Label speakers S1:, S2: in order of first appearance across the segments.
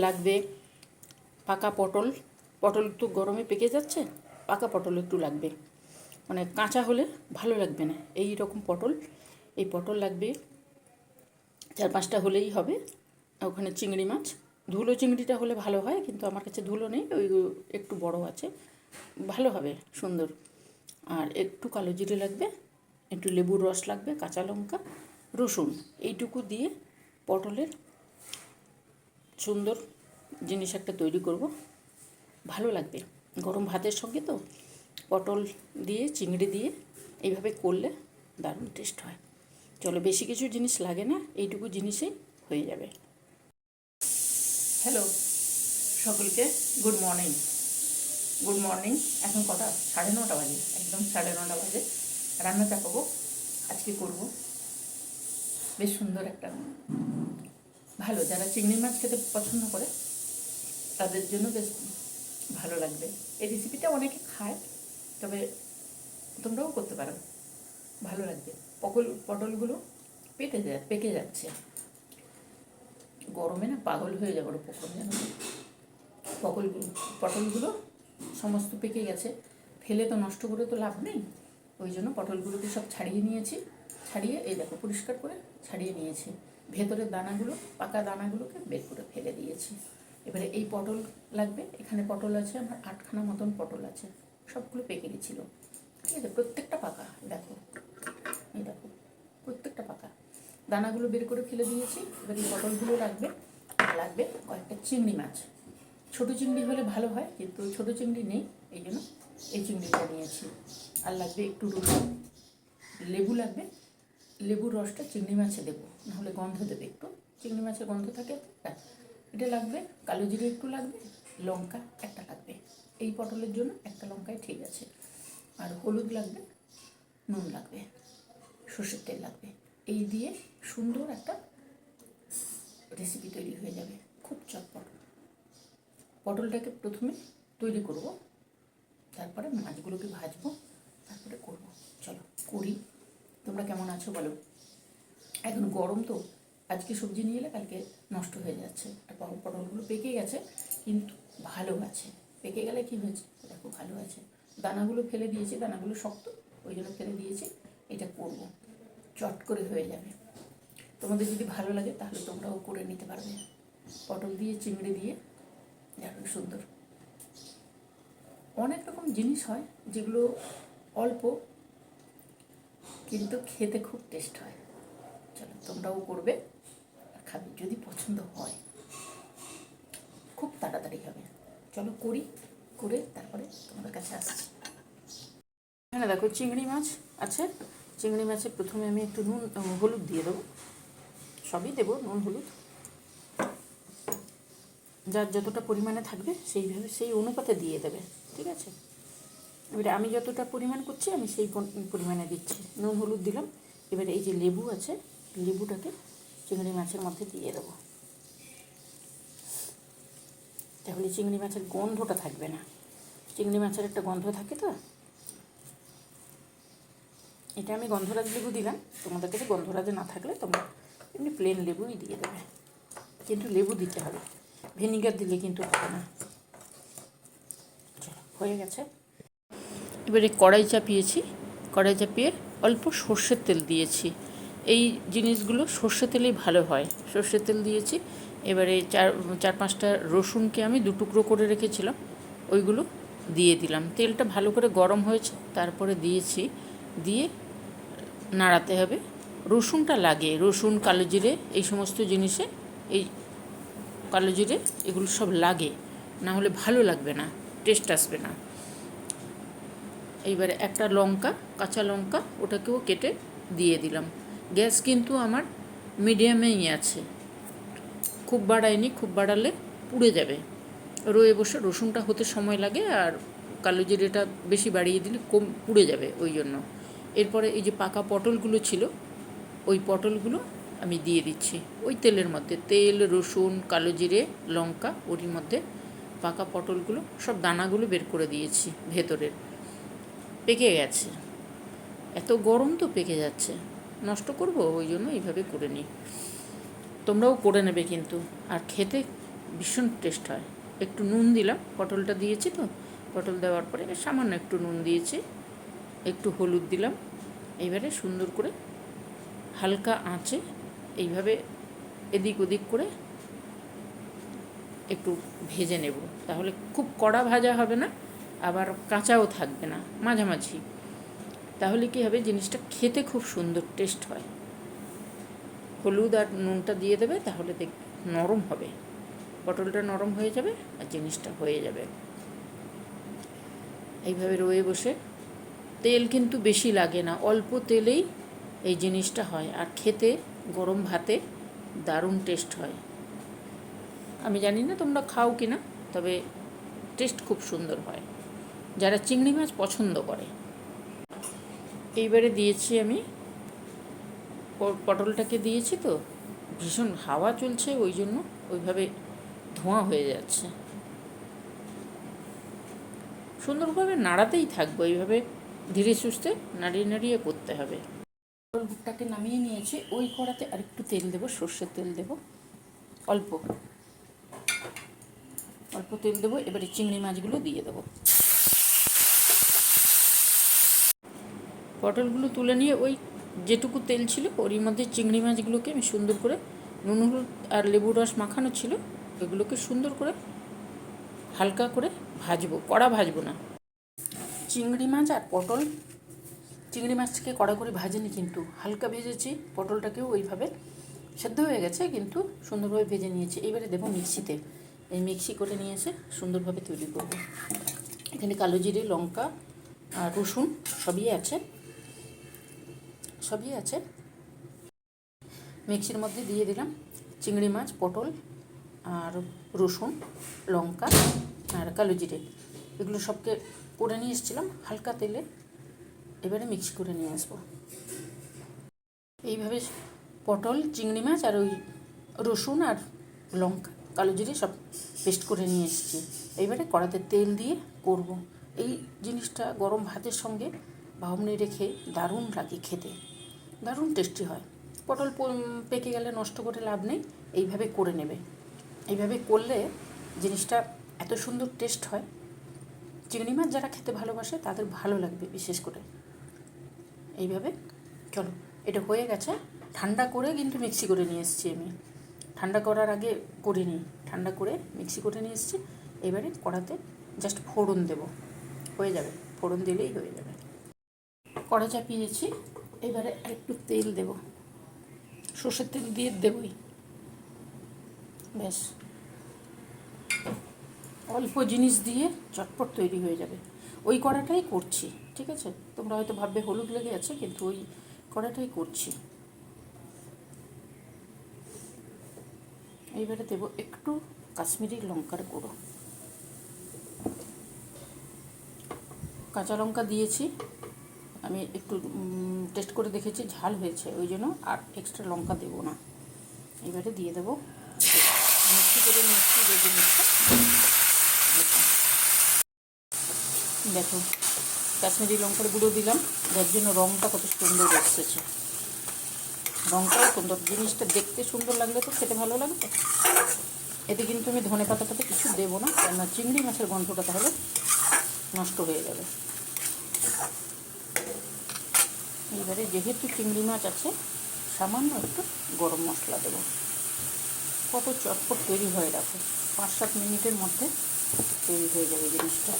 S1: লাগবে পাকা পটল। পটল তো গরমে পেকে যাচ্ছে, পাকা পটল একটু লাগবে, মানে কাঁচা হলে ভালো লাগবে না এই রকম পটল। এই পটল লাগবে 4-5টা হলেই হবে। ওখানে চিংড়ি মাছ, ধুলো চিংড়িটা হলে ভালো হয়, কিন্তু আমার কাছে ধুলো নেই, ওই একটু বড় আছে, ভালো হবে, সুন্দর। আর একটু কালো জিরে লাগবে, একটু লেবুর রস লাগবে, কাঁচা লঙ্কা, রসুন। এইটুকু দিয়ে পটলের সুন্দর জিনিস একটা তৈরি করব, ভালো লাগবে গরম ভাতের সঙ্গে। তো পটল দিয়ে চিংড়ি দিয়ে এইভাবে করলে দারুণ টেস্ট হয়। চলো, বেশি কিছু জিনিস লাগে না, এইটুকু জিনিসেই হয়ে যাবে। হ্যালো সকলকে, গুড মর্নিং। Good morning. এখন কটা? 9:30 বাজে, একদম 9:30 বাজে। রান্না চাপাবো, আজকে করব বেশ সুন্দর একটা, ভালো, যারা চিংড়ি মাছ খেতে পছন্দ করে তাদের জন্য বেশ ভালো লাগবে। এই রেসিপিটা অনেকে খায়, তবে তোমরাও করতে পারো, ভালো লাগবে। পটলগুলো পেকে যাচ্ছে, গরমে না পাগল হয়ে যাবো পটল, যেন পটলগুলো সমস্ত পেকে গেছে, ফেলে তো নষ্ট করে তো লাভ নেই। ওই জন্য পটলগুলোকে সব ছাড়িয়ে নিয়েছি, ছাড়িয়ে এই দেখো পরিষ্কার করে ছাড়িয়ে নিয়েছি, ভেতরের দানাগুলো, পাকা দানাগুলোকে বের করে ফেলে দিয়েছি। এবারে এই পটল লাগবে, এখানে পটল আছে আমার 8খানা মতন পটল আছে, সবগুলো পেকে গেছিল, ঠিক আছে, প্রত্যেকটা পাকা, দেখো এই দেখো প্রত্যেকটা পাকা, দানাগুলো বের করে ফেলে দিয়েছি। এবার এই পটলগুলো লাগবে, লাগবে কয়েকটা চিংড়ি মাছ, ছোটো চিংড়ি হলে ভালো হয়, কিন্তু ছোটো চিংড়ি নেই, এই জন্য এই চিংড়িটা নিয়েছি। আর লাগবে একটু রসুন, লেবু লাগবে, লেবুর রসটা চিংড়ি মাছে দেবো, নাহলে গন্ধ দেবে একটু, চিংড়ি মাছের গন্ধ থাকে, এটা লাগবে। কালো জিরে একটু লাগবে, লঙ্কা একটা লাগবে, এই পটলের জন্য একটা লঙ্কায় ঠিক আছে। আর হলুদ লাগবে, নুন লাগবে, সর্ষের তেল লাগবে। এই দিয়ে সুন্দর একটা রেসিপি তৈরি হয়ে যাবে, খুব চটপট। পটলটাকে প্রথমে তৈরি করব, তারপরে মাছগুলোকে ভাজবো, তারপরে করব। চলো করি। তোমরা কেমন আছো বলো? এখন গরম তো, আজকে সবজি নিয়ে এলে কালকে নষ্ট হয়ে যাচ্ছে, আর পটলগুলো পেকে গেছে, কিন্তু ভালো আছে। পেকে গেলে কি হয়েছে দেখো, ভালো আছে। দানাগুলো ফেলে দিয়েছি, দানাগুলো শক্ত, ওই জন্য ফেলে দিয়েছি। এটা করব, চট করে হয়ে যাবে। তোমাদের যদি ভালো লাগে তাহলে তোমরাও করে নিতে পারবে। পটল দিয়ে চিংড়ি দিয়ে দারুণ সুন্দর। অনেক রকম জিনিস হয় যেগুলো অল্প, কিন্তু খেতে খুব টেস্ট হয়। চলো তোমরাও করবে আর খাবে, যদি পছন্দ হয়, খুব তাড়াতাড়ি হবে। চলো করি, করে তারপরে তোমাদের কাছে আসছি। এখানে দেখো চিংড়ি মাছ আছে, চিংড়ি মাছে প্রথমে আমি একটু নুন হলুদ দিয়ে দেবো, সবই দেবো, নুন হলুদ যার যতটা পরিমাণে থাকবে সেইভাবে সেই অনুপাতে দিয়ে দেবে, ঠিক আছে। এবারে আমি যতটা পরিমাণ করছি আমি সেই পরিমাণে দিচ্ছি, নুন হলুদ দিলাম। এবারে এই যে লেবু আছে, লেবুটাকে চিংড়ি মাছের মধ্যে দিয়ে দেবো, তাহলে চিংড়ি মাছের গন্ধটা থাকবে না। চিংড়ি মাছের একটা গন্ধ থাকে তো, এটা আমি গন্ধরাজ লেবু দিলাম, তোমাদের কাছে গন্ধরাজ না থাকলে তোমরা এমনি প্লেন লেবুই দিয়ে দেবে, কিন্তু লেবু দিতে হবে, ভিনিগার দিলে কিন্তু হবে না। চলো হয়ে গেছে। এবারে কড়াই চাপিয়েছি, কড়াই চাপিয়ে অল্প সর্ষের তেল দিয়েছি। এই জিনিসগুলো সর্ষে তেলেই ভালো হয়, সর্ষের তেল দিয়েছি। এবারে 4-5টা রসুনকে আমি 2 টুকরো করে রেখেছিলাম, ওইগুলো দিয়ে দিলাম। তেলটা ভালো করে গরম হয়েছে, তারপরে দিয়েছি, দিয়ে নাড়াতে হবে। রসুনটা লাগে, রসুন, কালো জিরে, এই সমস্ত জিনিসে, এই কালো জিরে এগুলো সব লাগে, না হলে ভালো লাগবে না, টেস্ট আসবে না। এইবারে একটা লঙ্কা, কাঁচা লঙ্কা, ওটাকেও কেটে দিয়ে দিলাম। গ্যাস কিন্তু আমার মিডিয়ামেই আছে, খুব বাড়াইনি, খুব বাড়ালে পুড়ে যাবে, রয়ে বসে রসুনটা হতে সময় লাগে, আর কালো জিরেটা বেশি বাড়িয়ে দিলে পুড়ে যাবে, ওই জন্য। এরপরে এই যে পাকা পটলগুলো ছিল, ওই পটলগুলো আমি দিয়ে দিচ্ছি ওই তেলের মধ্যে, তেল, রসুন, কালো জিরে, লঙ্কা, ওরই মধ্যে পাকা পটলগুলো সব দানাগুলো বের করে দিয়েছি, ভেতরের পেকে গেছে, এত গরম তো পেকে যাচ্ছে, নষ্ট করব, ওই জন্য এইভাবে করে নিই। তোমরাও করে নেবে কিন্তু, আর খেতে ভীষণ টেস্ট হয়। একটু নুন দিলাম, পটলটা দিয়েছি তো, পটল দেওয়ার পরে সামান্য একটু নুন দিয়েছি, একটু হলুদ দিলাম। এইবারে সুন্দর করে হালকা আঁচে এইভাবে এদিক ওদিক করে একটু ভেজে নেব। তাহলে খুব কড়া ভাজা হবে না, আবার কাঁচাও থাকবে না, মাঝামাঝি। তাহলে কী হবে, জিনিসটা খেতে খুব সুন্দর টেস্ট হয়। হলুদ আর নুনটা দিয়ে দেবে, তাহলে দেখবে নরম হবে, পটলটা নরম হয়ে যাবে আর জিনিসটা হয়ে যাবে। এইভাবে রয়ে বসে, তেল কিন্তু বেশি লাগে না, অল্প তেলেই এই জিনিসটা হয়, আর খেতে গরম ভাতে দারুণ টেস্ট হয়। আমি জানি না তোমরা খাও কি না, তবে টেস্ট খুব সুন্দর হয় যারা চিংড়ি মাছ পছন্দ করে। এইবারে দিয়েছি আমি পটলটাকে দিয়েছি তো, ভীষণ হাওয়া চলছে, ওই জন্য ওইভাবে ধোঁয়া হয়ে যাচ্ছে। সুন্দরভাবে নাড়াতেই থাকবো, এইভাবে ধীরে সুস্থে নাড়িয়ে নাড়িয়ে করতে হবে। পটল ভুট্টাকে নামিয়ে নিয়েছি, ওই কড়াতে আরেকটু তেল দেবো, সর্ষের তেল দেবো, অল্প অল্প তেল দেবো। এবারে চিংড়ি মাছগুলো দিয়ে দেবো। পটলগুলো তুলে নিয়ে ওই যেটুকু তেল ছিল ওরই মধ্যে চিংড়ি মাছগুলোকে আমি সুন্দর করে, নুন হলুদ আর লেবুর রস মাখানো ছিল, এগুলোকে সুন্দর করে হালকা করে ভাজবো, কড়া ভাজবো না। চিংড়ি মাছ আর পটল, চিংড়ি মাছটাকে কড়া করে ভাজিনি, কিন্তু হালকা ভেজেছি। পটলটাকেও ওইভাবে সেদ্ধ হয়ে গেছে, কিন্তু সুন্দরভাবে ভেজে নিয়েছি। এবারে দেবো মিক্সিতে, এই মিক্সি করে নিয়ে এসে সুন্দরভাবে তৈরি করবো। এখানে কালো জিরে, লঙ্কা আর রসুন সবই আছে, সবই আছে। মিক্সির মধ্যে দিয়ে দিলাম চিংড়ি মাছ, পটল আর রসুন, লঙ্কা আর কালো জিরে, এগুলো সবকে করে নিয়ে এসেছিলাম হালকা তেলে। এবারে মিক্স করে নিয়ে আসবো। এইভাবে পটল, চিংড়ি মাছ আর ওই রসুন আর লঙ্কা, কালো জিরে সব পেস্ট করে নিয়ে এসেছি। এইবারে কড়াতে তেল দিয়ে করব। এই জিনিসটা গরম ভাতের সঙ্গে বাউমনি রেখে দারুণ লাগে খেতে, দারুণ টেস্টি হয়। পটল পেকে গেলে নষ্ট করে লাভ নেই, এইভাবে করে নেবে। এইভাবে করলে জিনিসটা এত সুন্দর টেস্ট হয়, চিংড়ি মাছ যারা খেতে ভালোবাসে তাদের ভালো লাগবে বিশেষ করে। এইভাবে চলো, এটা হয়ে গেছে। ঠান্ডা করে কিন্তু মিক্সি করে নিয়ে এসেছি আমি, ঠান্ডা করার আগে করিনি, ঠান্ডা করে মিক্সি করে নিয়ে এসেছি। এবারে কড়াতে জাস্ট ফোড়ন দেব, হয়ে যাবে, ফোড়ন দিলেই হয়ে যাবে। কড়া চাপিয়েছি, এবারে একটু তেল দেব, সর্ষের তেল দিয়ে দেবই, ব্যাস। অল্প জিনিস দিয়ে চটপট তৈরি হয়ে যাবে। ওই কড়াটাই করছি, ঠিক আছে? তোমরা হয়তো ভাববে হলুদ লেগে আছে, কিন্তু ওই কড়াটাই করছি। এইবারে দেবো একটু কাশ্মীরি লঙ্কার গুঁড়ো, কাঁচা লঙ্কা দিয়েছি আমি, একটু টেস্ট করে দেখেছি ঝাল হয়েছে, ওই জন্য আর এক্সট্রা লঙ্কা দেবো না। এবারে দিয়ে দেবো মিক্সি করে মিক্সি যে জিনিসটা, দেখো কাশ্মীরি লঙ্কার গুঁড়ো দিলাম, যার জন্য রঙটা কত সুন্দর এসেছে। রঙটাও সুন্দর, জিনিসটা দেখতে সুন্দর লাগলে তো খেতে ভালো লাগবে। এতে কিন্তু আমি ধনে পাতাটাতে কিছু দেবো না, কেননা চিংড়ি মাছের গন্ধটা তাহলে নষ্ট হয়ে যাবে। এবারে যেহেতু চিংড়ি মাছ আছে, সামান্য একটু গরম মশলা দেবো। কত চটপট তৈরি হয়ে রাখো, 5-7 মিনিটের মধ্যে তৈরি হয়ে যাবে জিনিসটা।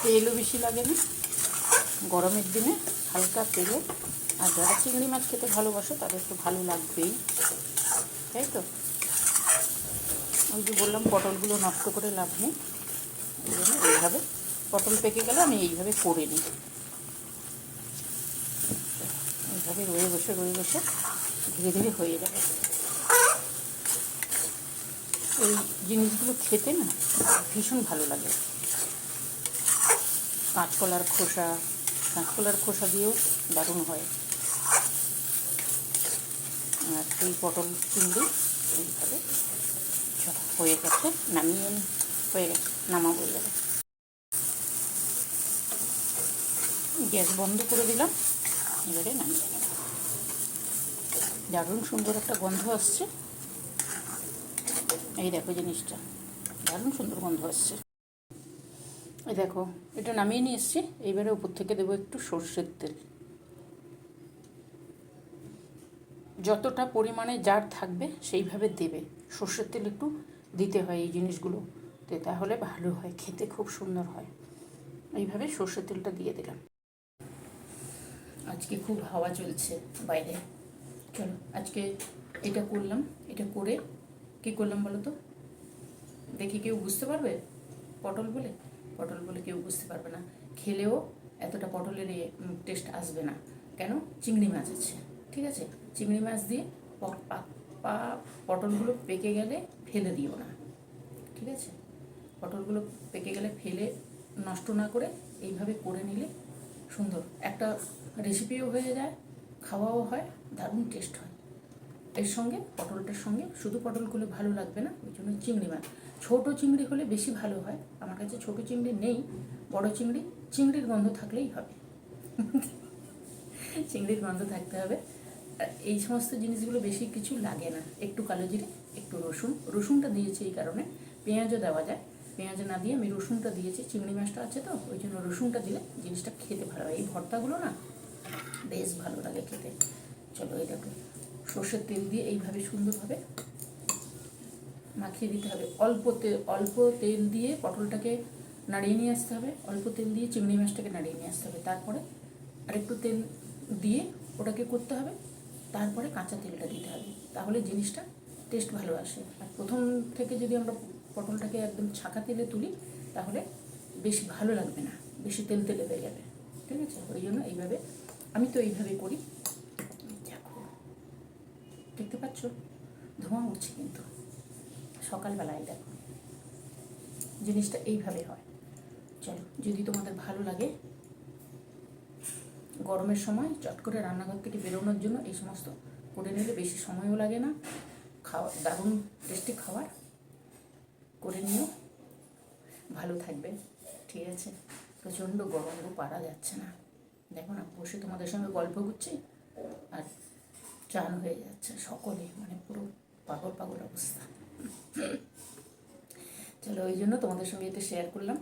S1: তেলও বেশি লাগে না গরমের দিনে, হালকা তেলে। আর যারা চিংড়ি মাছ খেতে ভালোবাসে তাদের তো ভালো লাগবেই, তাই তো? ওই যে বললাম পটলগুলো নষ্ট করে লাভ নেই, এই জন্য এইভাবে পটল পেকে গেলে আমি এইভাবে করে নিই। এইভাবে রয়ে বসে ধীরে ধীরে হয়ে যাবে। এই জিনিসগুলো খেতে না ভীষণ ভালো লাগে। কাঁচকলার খোসা দিয়েও দারুণ হয়। আর এই পটল চিংড়ি এইভাবে হয়ে গেছে, হয়ে গেছে, নামাবো যাবে। গ্যাস বন্ধ করে দিলাম, এবারে নামিয়ে নেব। দারুণ সুন্দর একটা গন্ধ আসছে। এই দেখো জিনিসটা দারুণ সুন্দর গন্ধ আসছে। এই দেখো এটা নামিয়ে নিয়ে এসছি। এইবারে উপর থেকে দেবো একটু সর্ষের তেল। যতটা পরিমাণে যার থাকবে সেইভাবে দেবে। সর্ষের তেল একটু দিতে হয় এই জিনিসগুলোতে, তাহলে ভালো হয়, খেতে খুব সুন্দর হয়। এইভাবে সর্ষের তেলটা দিয়ে দিলাম। আজকে খুব হাওয়া চলছে বাইরে। চলো আজকে এটা করলাম। এটা করে কী করলাম বলো তো? দেখি কেউ বুঝতে পারবে? পটল বলে কেউ বুঝতে পারবে না। খেলেও এতটা পটলের টেস্ট আসবে না। কেন? চিংড়ি মাছ আছে, ঠিক আছে? চিংড়ি মাছ দিয়ে পটলগুলো পেকে গেলে ফেলে দিও না, ঠিক আছে? পটলগুলো পেকে গেলে ফেলে নষ্ট না করে এইভাবে করে নিলে সুন্দর একটা রেসিপিও হয়ে যায়, খাওয়াও হয়, দারুণ টেস্ট হয়। এর সঙ্গে পটলটার সঙ্গে শুধু পটলগুলো ভালো লাগবে না, ওই জন্য চিংড়ি মাছ, ছোটো চিংড়ি হলে বেশি ভালো হয়। আমার কাছে ছোটো চিংড়ি নেই, বড় চিংড়ির গন্ধ থাকলেই হবে। চিংড়ির গন্ধ থাকতে হবে। এই সমস্ত জিনিসগুলো বেশি কিছু লাগে না। একটু কালো জিরে, একটু রসুনটা দিয়েছি এই কারণে। পেঁয়াজও দেওয়া যায়, পেঁয়াজ না দিয়ে আমি রসুনটা দিয়েছি। চিংড়ি মাছটা আছে তো, ওই জন্য রসুনটা দিলে জিনিসটা খেতে ভালো হয়। এই ভর্তাগুলো না বেশ ভালো লাগে খেতে। চলো এই দেখো সর্ষের তেল দিয়ে এইভাবে সুন্দরভাবে মাখিয়ে দিতে হবে। অল্প তেল দিয়ে পটলটাকে নাড়িয়ে নিয়ে আসতে হবে, অল্প তেল দিয়ে চিংড়ি মাছটাকে নাড়িয়ে নিয়ে আসতে হবে। তারপরে আরেকটু তেল দিয়ে ওটাকে করতে হবে, তারপরে কাঁচা তেলটা দিতে হবে, তাহলে জিনিসটা টেস্ট ভালো আসে। আর প্রথম থেকে যদি আমরা পটলটাকে একদম ছাঁকা তেলে তুলি তাহলে বেশি ভালো লাগবে না, বেশি তেল তেলে হয়ে যাবে, ঠিক আছে? ওই জন্য এইভাবে আমি তো এইভাবে করি। দেখো দেখতে পাচ্ছ ধোঁয়া উঠছে, কিন্তু সকালবেলায় দেখো জিনিসটা এইভাবে হয়। চলো, যদি তোমাদের ভালো লাগে, গরমের সময় চট করে রান্নাঘর থেকে বেরোনোর জন্য এই সমস্ত করে নিলে বেশি সময়ও লাগে না, দারুণ টেস্টি খাবার করে নিও, ভালো থাকবে, ঠিক আছে? প্রচণ্ড গরম, পারা যাচ্ছে না। দেখো না, বসে তোমাদের সঙ্গে গল্প করছি আর চান হয়ে যাচ্ছে সকলে, মানে পুরো পাগল অবস্থা। চলো, ওই জন্য তোমাদের সঙ্গে এটা শেয়ার করলাম।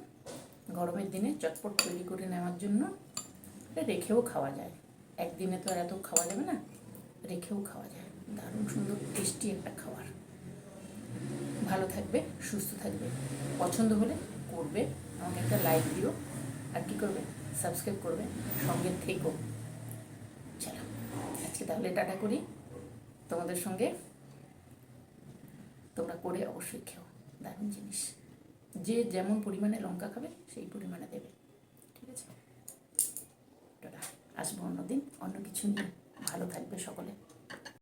S1: গরমের দিনে চটপট তৈরি করে নেওয়ার জন্য, রেখেও খাওয়া যায়। একদিনে তো আর এত খাওয়া যাবে না, রেখেও খাওয়া যায়। দারুণ সুন্দর টেস্টি একটা খাবার। ভালো থাকবে, সুস্থ থাকবে। পছন্দ হলে করবে, আমাকে একটা লাইক দিও, আর কী করবে, সাবস্ক্রাইব করবে, সঙ্গে থেকো। চলো আজকে তাহলে টাটা করি। তোমাদের সঙ্গে তোমরা করে অবশ্যই খেও, দারুণ জিনিস। যে যেমন পরিমাণে লঙ্কা খাবে সেই পরিমাণে দেবে, ঠিক আছে? টাটা, আসবো অন্যদিন অন্য কিছু নিয়ে। ভালো থাকবে সকলে।